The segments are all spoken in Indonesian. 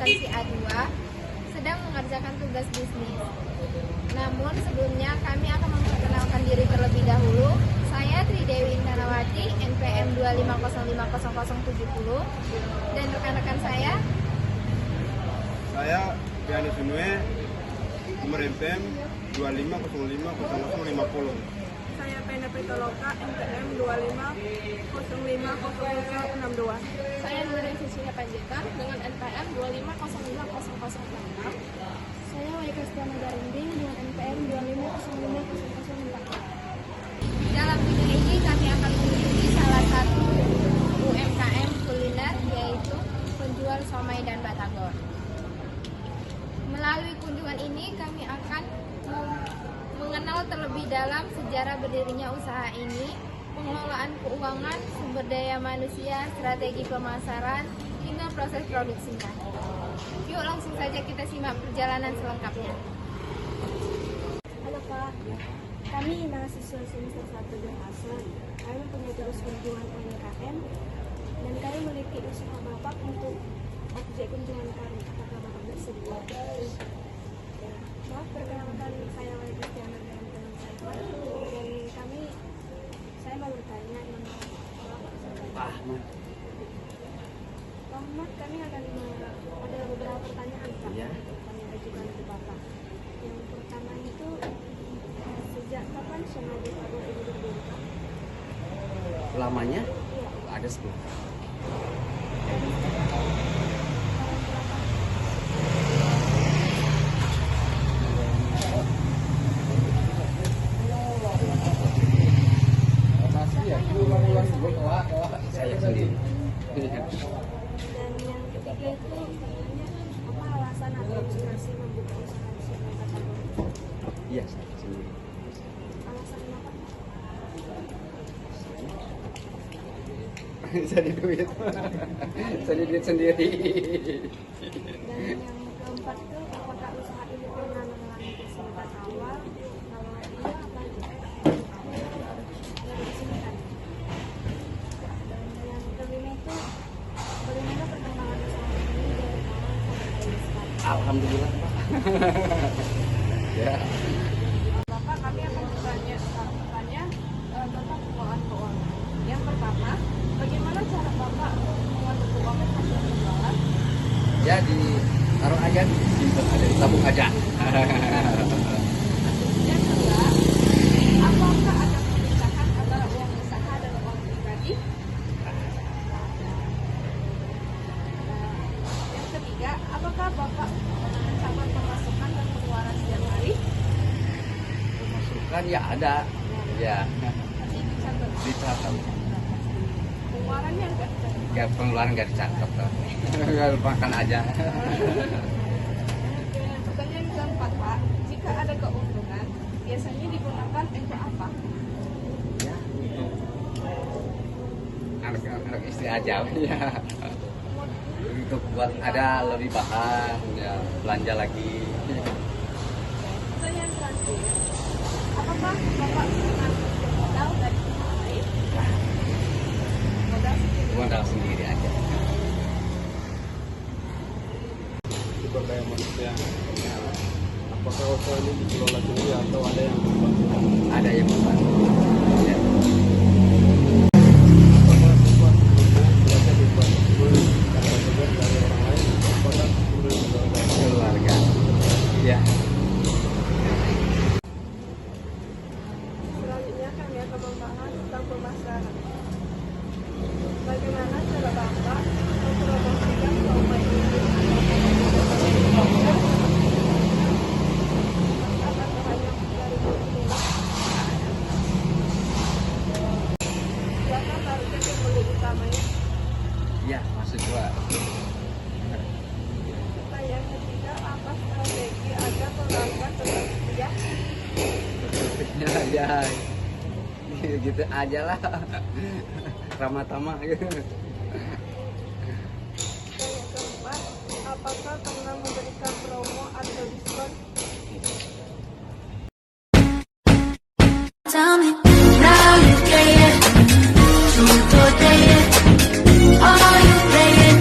merupakan si A2 sedang mengerjakan tugas bisnis. Namun sebelumnya kami akan memperkenalkan diri terlebih dahulu. Saya Tridewi Intanawati, NPM 250500070, dan rekan-rekan saya Piano Sunue, nomor NPM 2505050. Saya Pena Pitoloka, NPM 2505062. Saya Nurul Cecilia Panjaitan dengan NPM 2505006. Saya Waika Stiana Darinding dengan NPM 2505004. dalam video ini kami akan mengunjungi salah satu UMKM kuliner, yaitu penjual somai dan batagor. Melalui kunjungan ini kami akan mengenal terlebih dalam sejarah berdirinya usaha ini, pengelolaan keuangan, sumber daya manusia, strategi pemasaran, hingga proses produksinya. Yuk langsung saja kita simak perjalanan selengkapnya. Halo Pak, kami mahasiswa semester 1 Berhasil. Kami mempunyai terus kunjungan UMKM dan kami memiliki usaha Bapak untuk objek kunjungan kami. Apakah Bapak bersedia? Maaf, perkenalkan saya Waika Stiana dan teman saya Pak. Dan saya mau bertanya nama Bapak. Pak Ahmad. Pak Ahmad, kami akan ada beberapa pertanyaan Pak. Iya. Kami ajukan ke Bapak. Yang pertama itu, sejak kapan somai batagor ini berdiri Pak? Lamanya Iya. ada 10. Saya sendiri. Dan yang ketiga itu katanya apa alasan atau inspirasi membuka usaha somai batagor? Iya, saya sendiri. Alasan kenapa? Jadi duit. Jadi duit sendiri. Dan yang keempat itu, apakah usaha ini pernah mengalami kesulitan awal? Kalau iya, apa aja? Dari sini kan. Dan yang kelima itu, bagaimana perkembangan usaha ini dari awal sampai sekarang? Alhamdulillah, Pak. Ya. Bapak, kami akan bertanya tentang pengelolaan keuangan. Yang pertama, bagaimana cara Bapak mengatur keuangan hasil penjualan? Ya ditaruh aja, disimpan aja, ditabung aja. Yang kedua, apakah ada pemisahan antara uang usaha dan uang pribadi? Yang ketiga, apakah Bapak mencatat pemasukan dan pengeluaran setiap hari? Kan ya ada. Ya, Nanti dicatat. dicatat. Pengeluarannya enggak dicatat. Ya pengeluaran nggak dicatat. Makan aja. Pertanyaan keempat, Pak. Jika ada keuntungan, biasanya digunakan untuk apa? Ya, anak istri aja. Ya. Untuk buat ada lebih bahan, ya belanja lagi. Pertanyaan terakhir, apakah Bapak pernah modal dari pihak lain? Modal sendiri. Modal sendiri aja. Sumber daya manusia. Apakah usaha ini dikelola sendiri atau ada yang membantu? Ada yang membantu. Ya. Apakah Bapak belajar dibantu karena tugas dari orang lain? Apakah kemudian Keluarga. Ya. Selanjutnya kami akan membahas tentang pemasaran. Bagaimana cara Bapak mempromosikan somai ini? Apakah hanya dari konsumen? Siapa target pembeli utamanya? Ya, maksud gua. Pertanyaan ketiga, apa strategi agar pelanggan tetap setia? Ya, gitu aja lah. Ramah tamah gitu. Pertanyaan keempat, apakah pernah memberikan promo atau diskon? Tell me, now you play it, truth or dare it, are you playing?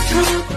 Truth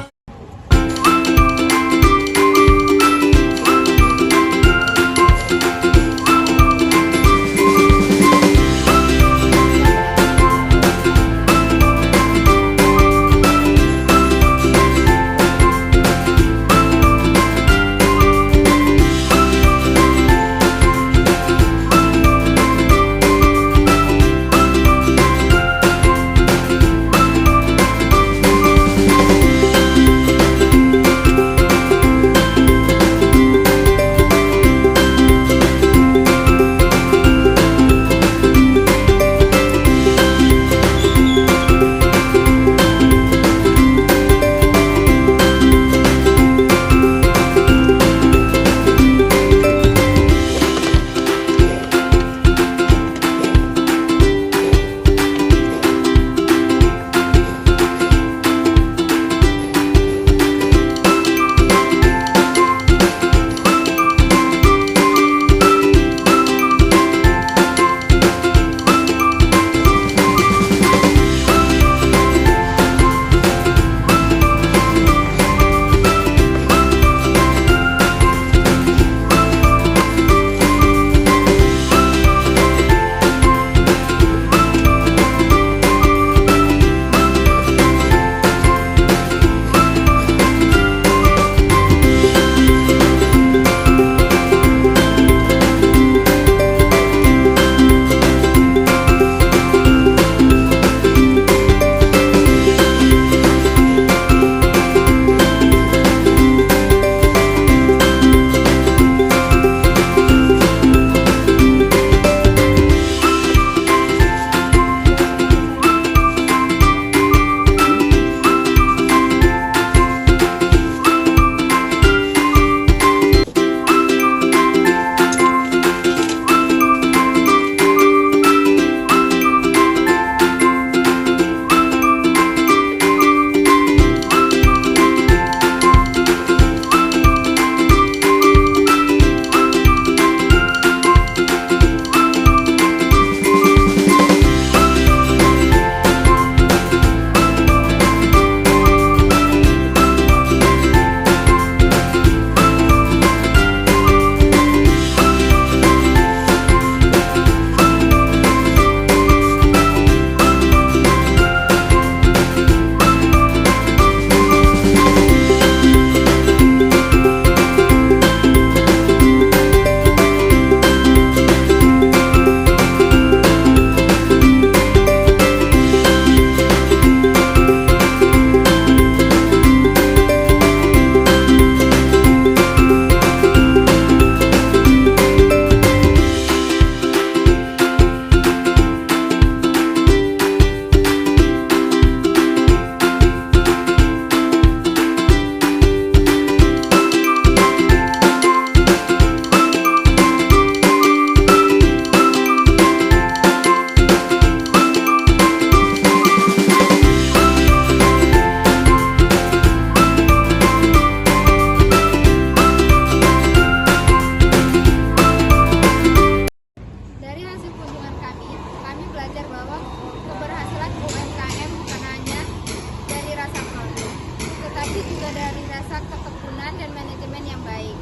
tapi juga dari rasa ketekunan dan manajemen yang baik.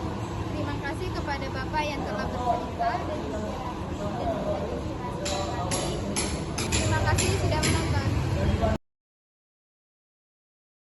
Terima kasih kepada